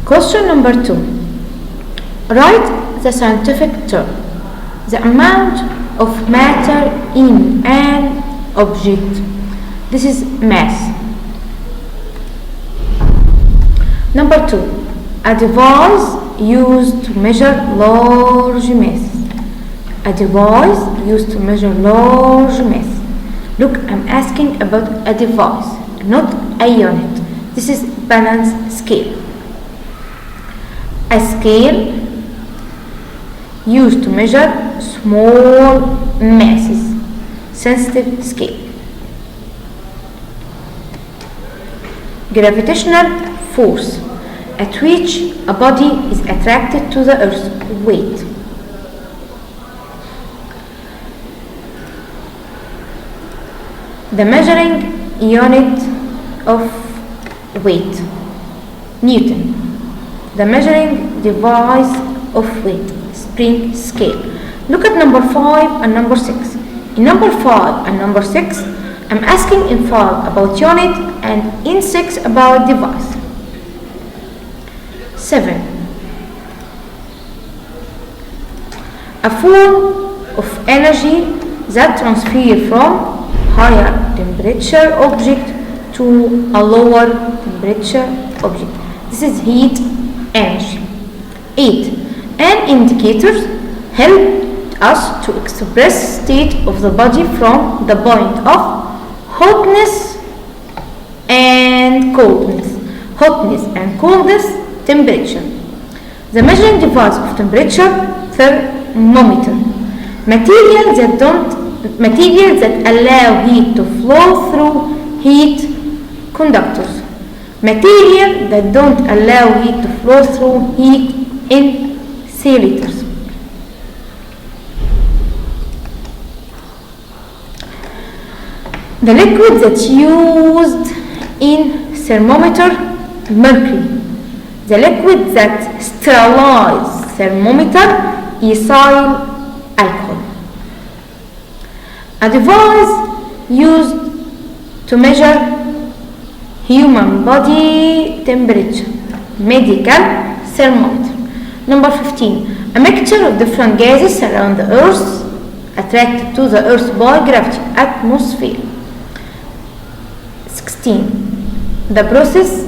Question number 2. Write the scientific term. The amount of matter in an object. This is mass. Number 2. A device used to measure large mass. A device used to measure large mass. Look, I'm asking about a device, not a unit. This is balance scale. A scale used to measure small masses. Sensitive scale. Gravitational force, at which a body is attracted to the earth. Weight. The measuring unit of weight. Newton. The measuring device of weight. Spring scale. Look at number 5 and number 6. In number 5 and number 6, I'm asking in 5 about unit and in 6 about device. 7. A form of energy that transfers from higher temperature object to a lower temperature object. This is heat energy. 8. An indicator help us to express state of the body from the point of hotness and coldness. Hotness and coldness, temperature. The measuring device of temperature, thermometer. Materials that allow heat to flow through heat conductors. Material that don't allow heat to flow through heat insulators. The liquid that's used in thermometer, mercury. The liquid that sterilizes thermometer, ethyl alcohol. A device used to measure human body temperature, medical thermometer. Number 15. A mixture of different gases around the earth, attracted to the earth by gravity, atmosphere. 16. The process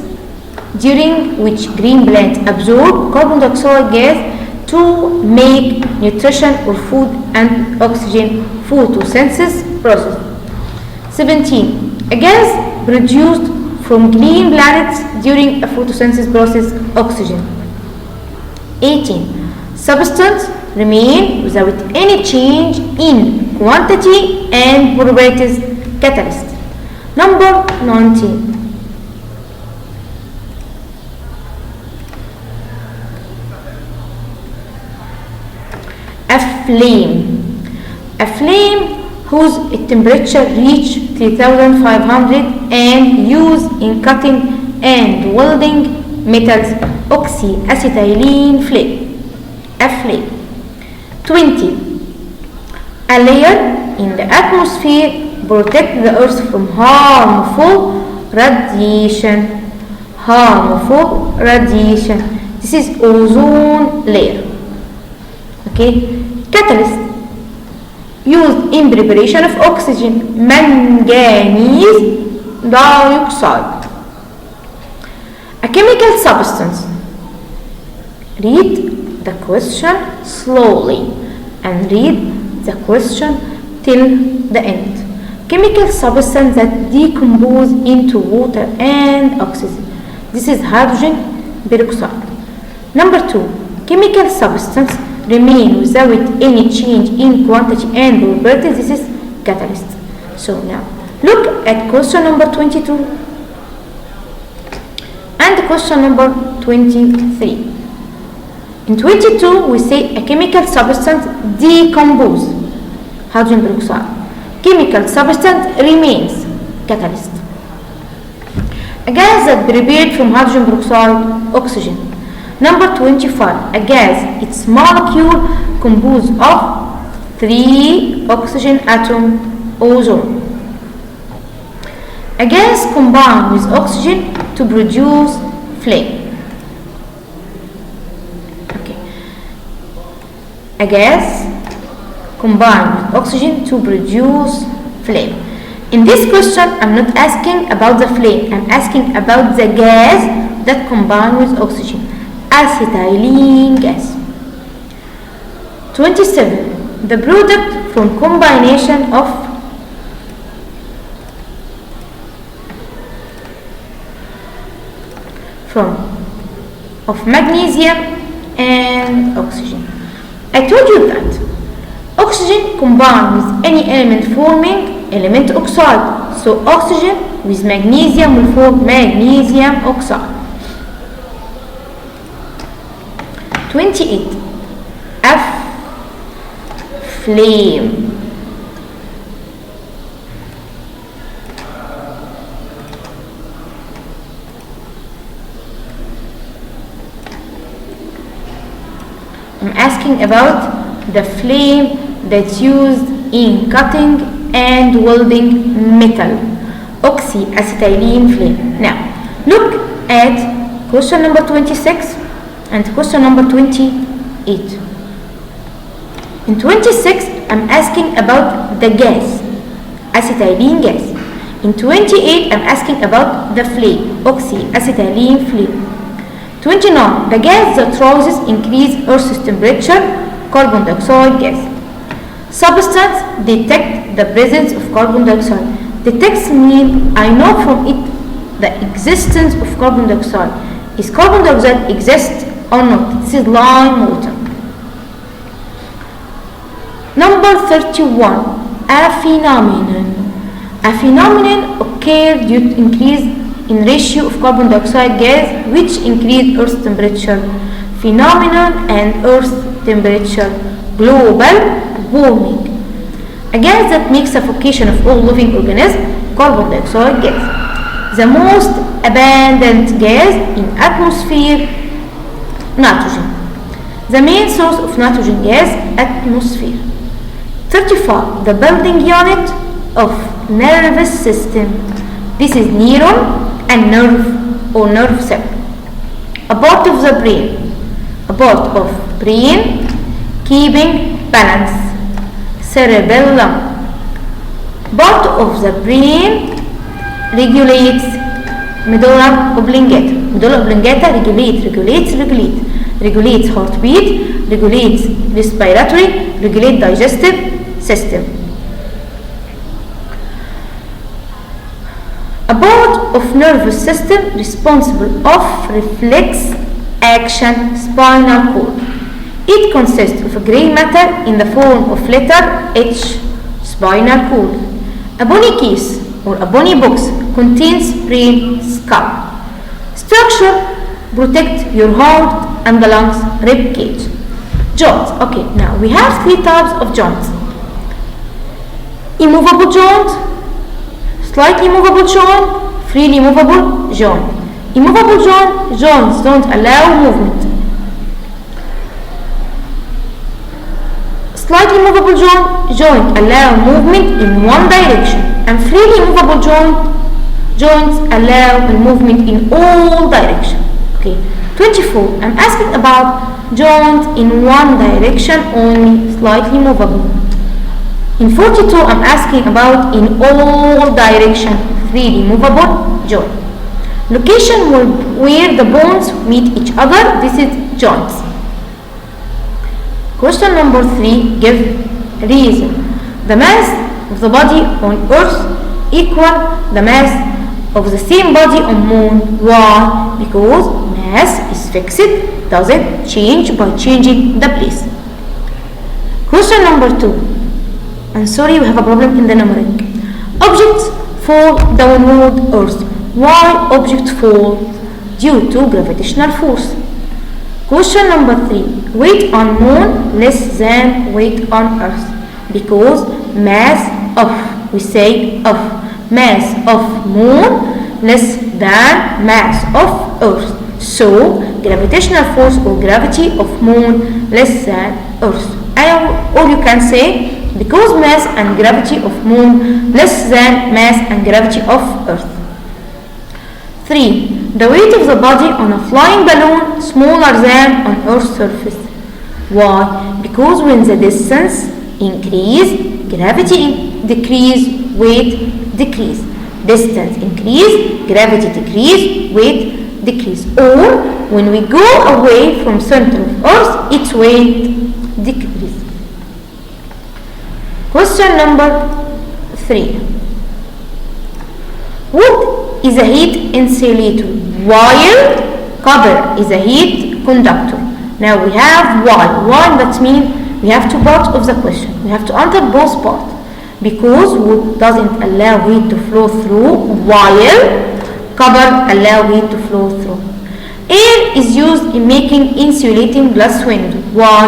during which green plants absorb carbon dioxide gas to make nutrition or food and oxygen, photosynthesis process. 17. A gas produced from green planets during a photosynthesis process, oxygen. 18. Substance remain without any change in quantity and properties, catalyst. Number 19. A flame. A flame whose temperature reach 3500 and used in cutting and welding metals, oxyacetylene flame. A flame. 20. A layer in the atmosphere protect the earth from harmful radiation. Harmful radiation. This is ozone layer. Okay. Catalyst used in preparation of oxygen, manganese dioxide. A chemical substance. Read the question slowly and read the question till the end. Chemical substance that decompose into water and oxygen. This is hydrogen peroxide. Number 2. Chemical substance remain without any change in quantity and properties. This is catalyst. So now look at question number 22 and question number 23. In 22 we say a chemical substance decompose, hydrogen peroxide. Chemical substance remains, catalyst. A gas that prepared from hydrogen peroxide, oxygen. Number 25. A gas, its molecule composed of 3 oxygen atom, ozone. A gas combined with oxygen to produce flame. A gas combined with oxygen to produce flame. In this question, I'm not asking about the flame, I'm asking about the gas that combined with oxygen, acetylene gas. 27. The product from combination of magnesium and oxygen. I told you that oxygen combined with any element forming element oxide. So oxygen with magnesium will form magnesium oxide. 28. Flame. I'm asking about the flame that's used in cutting and welding metal, oxyacetylene flame. Now look at question number 26 and question number 28. In 26, I'm asking about the gas, acetylene gas. In 28, I'm asking about the flame, oxyacetylene flame. 29, the gas that rises increase Earth's temperature, carbon dioxide gas. Substance detect the presence of carbon dioxide. Detects mean I know from it the existence of carbon dioxide. Is carbon dioxide exist or not? This is lime water. Number 31, a phenomenon. A phenomenon occurred due to increase in ratio of carbon dioxide gas which increased Earth's temperature. Phenomenon and Earth's temperature. Global warming. A gas that makes suffocation of all living organisms, carbon dioxide gas. The most abundant gas in atmosphere, nitrogen. The main source of nitrogen gas, atmosphere. 35. The building unit of nervous system. This is neuron and nerve or nerve cell. A part of the brain. A part of brain keeping balance. Cerebellum. Part of the brain regulates medulla oblongata. Medulla oblongata regulates heartbeat, regulates respiratory, regulates digestive system. A part of nervous system responsible of reflex action, spinal cord. It consists of a gray matter in the form of letter H, spinal cord. A bony case or a bony box contains brain skull. Structure protect your heart and the lungs, rib cage. Joints. Okay, now we have three types of joints. Immovable joint, slightly movable joint, freely movable joint. Immovable joints don't allow movement. Slightly movable joint allow movement in one direction, and freely movable joints allow movement in all directions. Okay. 24. I'm asking about joint in one direction only, slightly movable. In 42, I'm asking about in all direction, freely movable joint. Location where the bones meet each other, this is joints. Question number 3, give reason. The mass of the body on Earth equal the mass of the same body on Moon. Why? Because mass is fixed, doesn't change by changing the place. Question number 2. I'm sorry, we have a problem in the numbering. Objects fall downward Earth. Why objects fall? Due to gravitational force. Question number 3. Weight on Moon less than weight on Earth. Because mass of, we say of, mass of Moon less than mass of Earth. So gravitational force or gravity of Moon less than Earth. Or you can say because mass and gravity of Moon less than mass and gravity of Earth. 3. The weight of the body on a flying balloon smaller than on Earth's surface. Why? Because when the distance increase, gravity decrease, weight decrease. Distance increase, gravity decrease, weight decrease. Or when we go away from center of Earth, its weight decrease. Question number 3. Wood is a heat insulator while copper is a heat conductor. Now we have why. Why, that means we have two parts of the question. We have to answer both parts. Because wood doesn't allow heat to flow through while copper allow heat to flow through. Air is used in making insulating glass window. Why?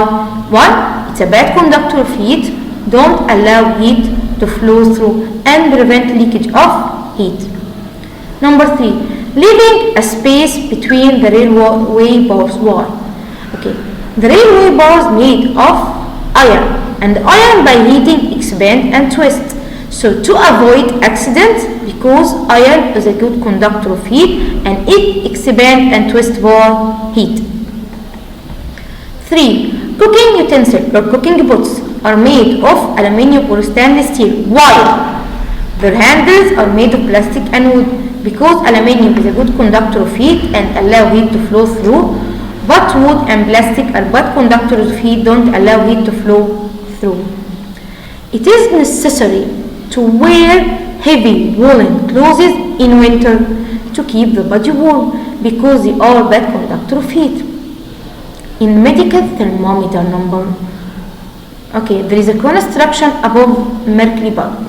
1. It's a bad conductor of heat. Don't allow heat to flow through and prevent leakage of heat. Number 3. Leaving a space between the railway bars. Why? Okay. The railway bars made of iron, and iron by heating expand and twist. So to avoid accidents, because iron is a good conductor of heat and it expand and twist for heat. 3. Cooking utensils or cooking pots are made of aluminium or stainless steel, while their handles are made of plastic and wood, because aluminium is a good conductor of heat and allow heat to flow through, but wood and plastic are bad conductors of heat, don't allow heat to flow through. It is necessary to wear heavy woolen clothes in winter to keep the body warm, because they are bad conductor of heat. In medical thermometer number, there is a construction above mercury bulb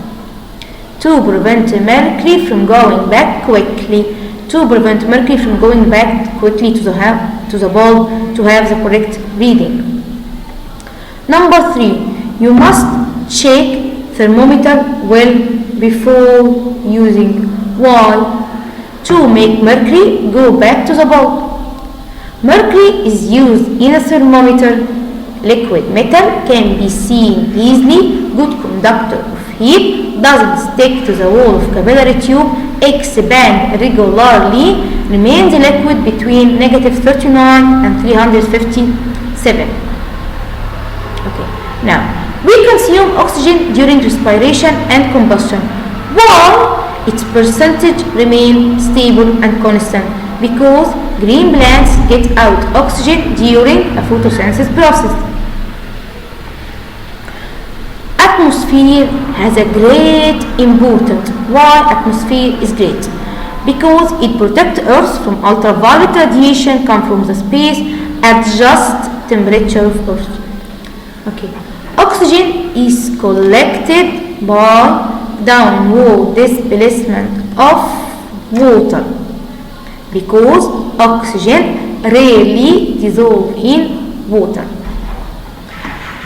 to prevent mercury from going back quickly. To prevent mercury from going back quickly to the bulb to have the correct reading. Number 3. You must check thermometer well before using. Why? To make mercury go back to the bulb. Mercury is used in a thermometer. Liquid metal can be seen easily, good conductor of heat, doesn't stick to the wall of capillary tube, expand regularly, remains liquid between -39 and 357. Now, we consume oxygen during respiration and combustion. Why? Its percentage remains stable and constant, because green plants get out oxygen during a photosynthesis process. Atmosphere has a great importance. Why atmosphere is great? Because it protects Earth from ultraviolet radiation come from the space at just temperature of Earth. Oxygen is collected by downward displacement of water, because oxygen rarely dissolves in water.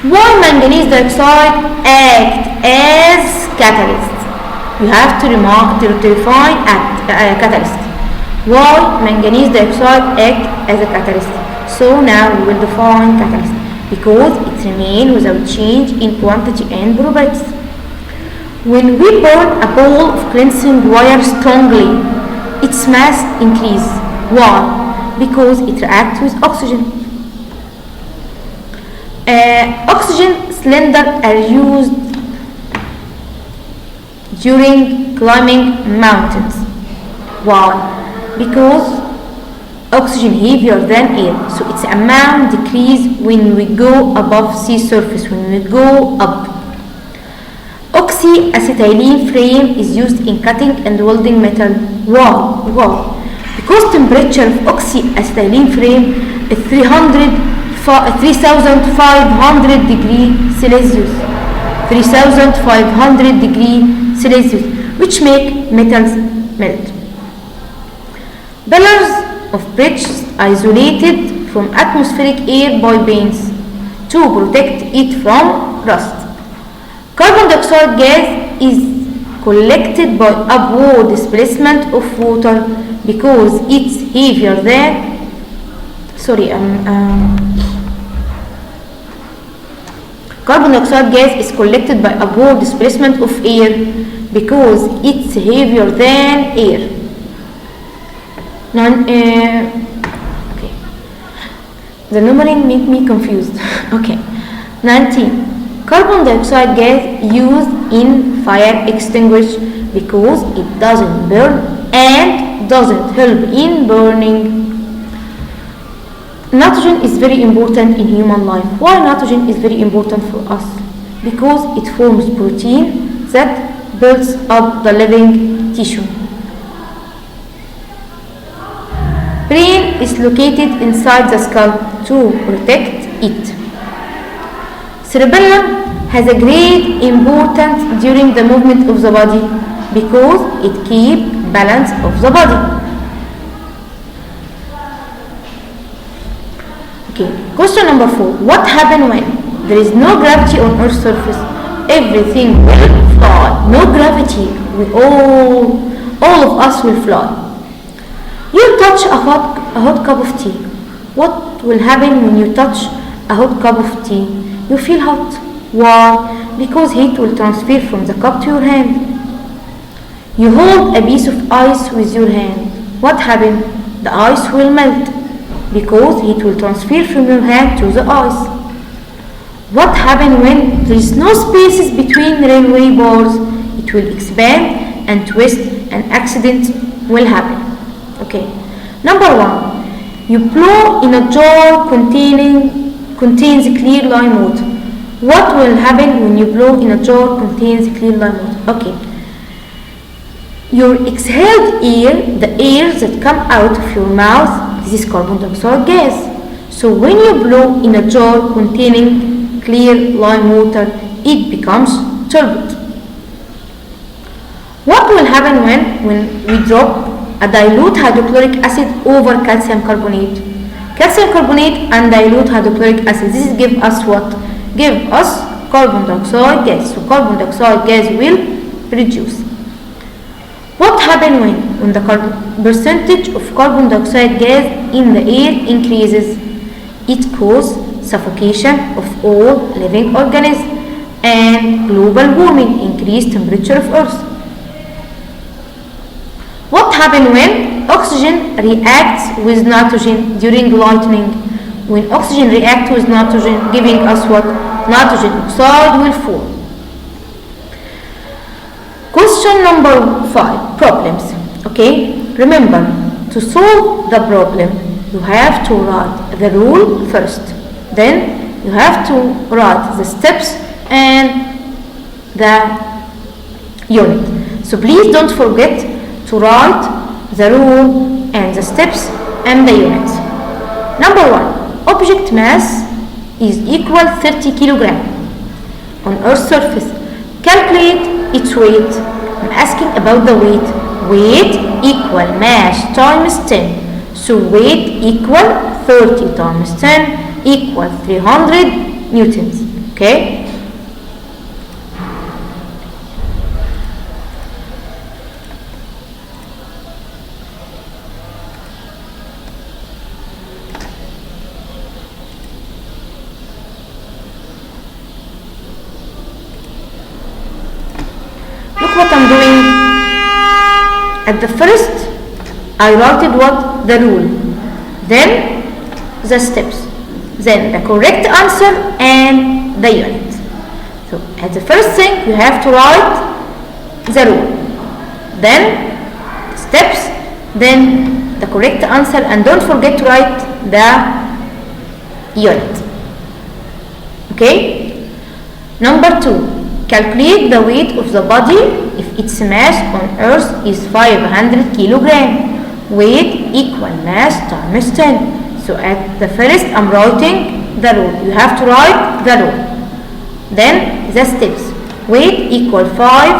Why manganese dioxide act as catalyst? You have to define a catalyst. Why manganese dioxide act as a catalyst? So now we will define catalyst. Because it remains without change in quantity and properties. When we burn a ball of cleansing wire strongly, its mass increases. Why? Because it reacts with oxygen. Oxygen cylinders are used during climbing mountains. Why? Because oxygen heavier than air, so its amount decrease when we go above sea surface, when we go up. Oxyacetylene frame is used in cutting and welding metal. Why? Because temperature of oxyacetylene frame is 3,500 degrees Celsius. 3,500 degrees Celsius, which make metals melt. Pillars of bridges isolated from atmospheric air by vanes to protect it from rust. Carbon dioxide gas is collected by upward displacement of water because it's heavier than carbon dioxide gas is collected by upward displacement of air because it's heavier than air. The numbering make me confused. Okay. 19. Carbon dioxide gas used in fire extinguish because it doesn't burn and doesn't help in burning. Nitrogen is very important in human life. Why nitrogen is very important for us? Because it forms protein that builds up the living tissue. Brain is located inside the skull to protect it. Cerebellum has a great importance during the movement of the body because it keeps balance of the body. Okay, question number 4. What happens when there is no gravity on Earth's surface? Everything will fly. No gravity. All of us will fly. You touch a hot cup of tea. What will happen when you touch a hot cup of tea? You feel hot. Why? Because heat will transfer from the cup to your hand. You hold a piece of ice with your hand. What happens? The ice will melt because heat will transfer from your hand to the ice. What happens when there is no spaces between railway bars? It will expand and twist and accident will happen. Okay. Number 1. You blow in a jar contains clear lime water. What will happen when you blow in a jar contains clear lime water? Okay. Your exhaled air, the air that come out of your mouth, this is carbon dioxide gas. So when you blow in a jar containing clear lime water, it becomes turbid. What will happen when we drop a dilute hydrochloric acid over calcium carbonate? Calcium carbonate and dilute hydrochloric acid, this give us what? Give us carbon dioxide gas. So carbon dioxide gas will reduce. What happens when the percentage of carbon dioxide gas in the air increases? It causes suffocation of all living organisms and global warming, increased temperature of Earth. What happens when oxygen reacts with nitrogen during lightning? When oxygen reacts with nitrogen, giving us what? Nitrogen oxide will form. Question number 5. Problems. Okay, remember, to solve the problem, you have to write the rule first. Then you have to write the steps and the unit. So please don't forget to write the rule and the steps and the units. Number 1. Object mass is equal 30 kilogram on Earth's surface. Calculate its weight. I'm asking about the weight. Weight equal mass times 10. So weight equal 30 times 10 equal 300 newtons. Okay? What I'm doing at the first, I wrote what? The rule, then the steps, then the correct answer and the unit. So at the first thing you have to write the rule, then the steps, then the correct answer, and don't forget to write the unit. Okay? Number 2. Calculate the weight of the body if its mass on Earth is 500 kilogram. Weight equal mass times 10. So at the first I'm writing the rule. You have to write the rule. Then the steps. Weight equal 5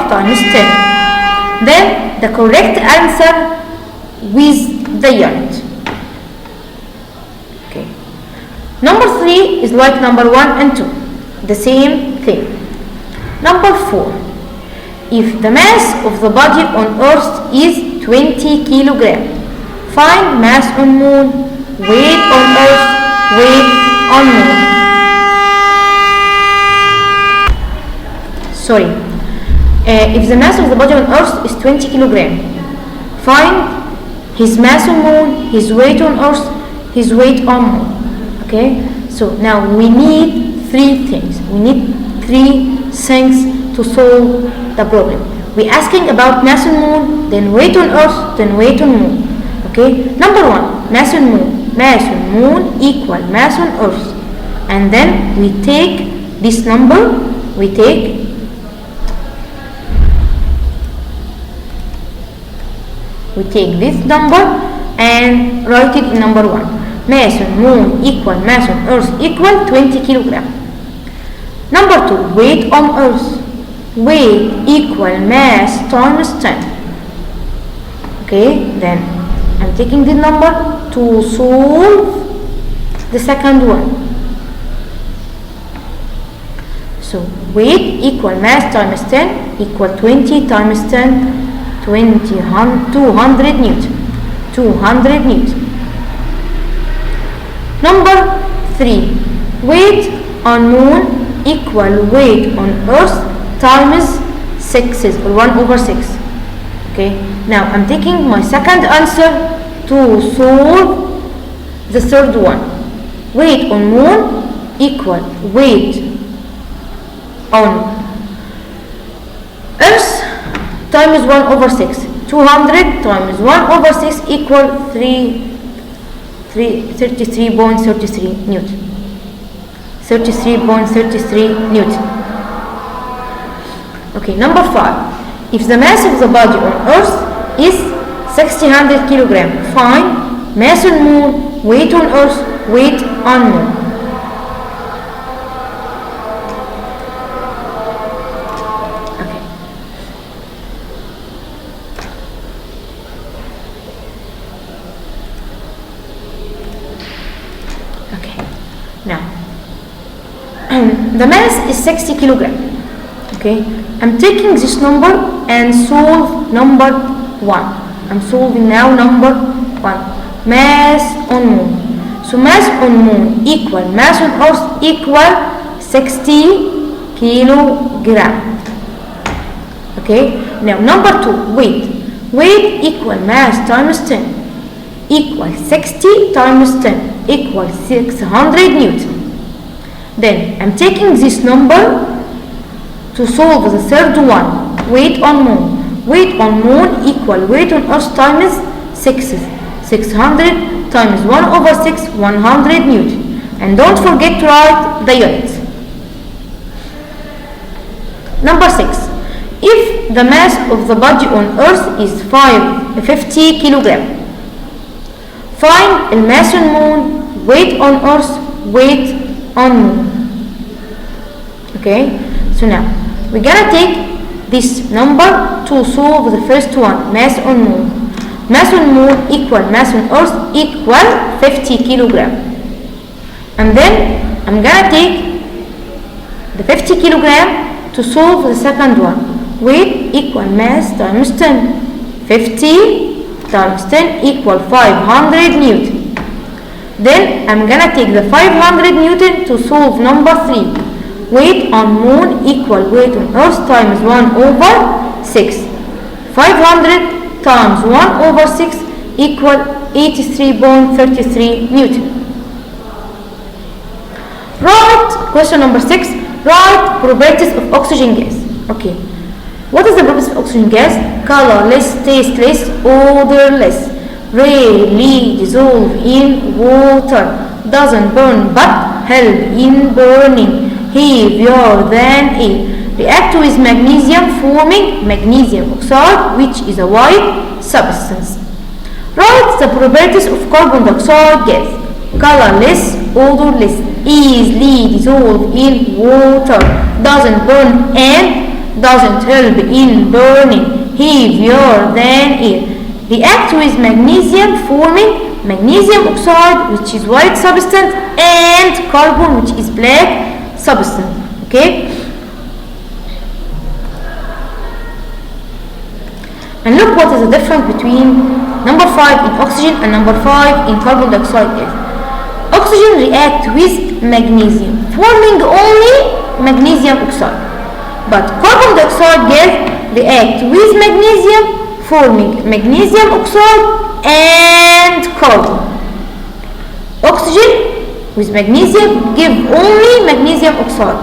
times 10. Then the correct answer with the unit. Okay. Number 3 is like number 1 and 2. The same thing. Number 4. If the mass of the body on Earth is 20 kilogram, find mass on Moon, weight on Earth, weight on Moon. Sorry. If the mass of the body on Earth is 20 kilogram, find his mass on Moon, his weight on Earth, his weight on Moon. Okay, so now we need three things. We need three things to solve the problem. We're asking about mass on moon, then weight on earth, then weight on moon. Okay, number one, mass on moon. Mass on moon equal mass on earth. And then we take this number, we take this number and write it in number one. Mass on moon equal mass on earth equal 20 kilogram. Number two, weight on earth. Weight equal mass times 10. Okay, then I'm taking the number to solve the second one. So weight equal mass times 10 equal 20 times 10, 200 Newton. 200 Newton. Number 3. Weight on moon equal weight on earth times 6 or 1 over 6. Okay. Now I'm taking my second answer to solve the third one. Weight on moon equal weight on earth times 1 over 6. 200 times 1 over 6 equal 33.33 Newton. 33.33 Newton. Okay, number 5. If the mass of the body on earth is 600 kilogram, find mass on moon, weight on earth, weight on moon. The mass is 60 kilogram. Okay, I'm taking this number and solve number 1. I'm solving now number 1. Mass on moon. So mass on moon equal mass on earth equal 60 kilogram. Okay, now number 2, weight. Weight equal mass times 10 equal 60 times 10 equal 600 Newton. Then I'm taking this number to solve the third one. Weight on moon. Weight on moon equal weight on earth times 6. 600 times 1 over 6, 100 Newton. And don't forget to write the units. Number 6. If the mass of the body on earth is 50 kilogram, find the mass on moon, weight on earth, weight on moon. Okay, so now we're gonna take this number to solve the first one, mass on moon. Mass on moon equal mass on earth equal 50 kilogram. And then I'm gonna take the 50 kilogram to solve the second one. Weight equal mass times 10. 50 times 10 equal 500 Newton. Then I'm gonna take the 500 Newton to solve number 3. Weight on moon equal weight on earth times 1 over 6. 500 times 1 over 6 equal 83.33 Newton. Write question number 6. Write properties of oxygen gas. Okay. What is the properties of oxygen gas? Colorless, tasteless, odorless, rarely dissolve in water, doesn't burn but help in burning, heavier than air, react with magnesium forming magnesium oxide, which is a white substance. Write the properties of carbon dioxide gas. Colorless, odorless, easily dissolve in water, doesn't burn and doesn't help in burning, heavier than air, react with magnesium forming magnesium oxide, which is white substance, and carbon, which is black substance. Okay, and look what is the difference between number 5 in oxygen and number 5 in carbon dioxide gas. Oxygen react with magnesium forming only magnesium oxide, but carbon dioxide gas react with magnesium forming magnesium oxide and carbon. Oxygen with magnesium give only magnesium oxide,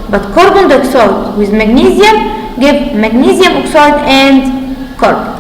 but carbon dioxide with magnesium give magnesium oxide and carbon.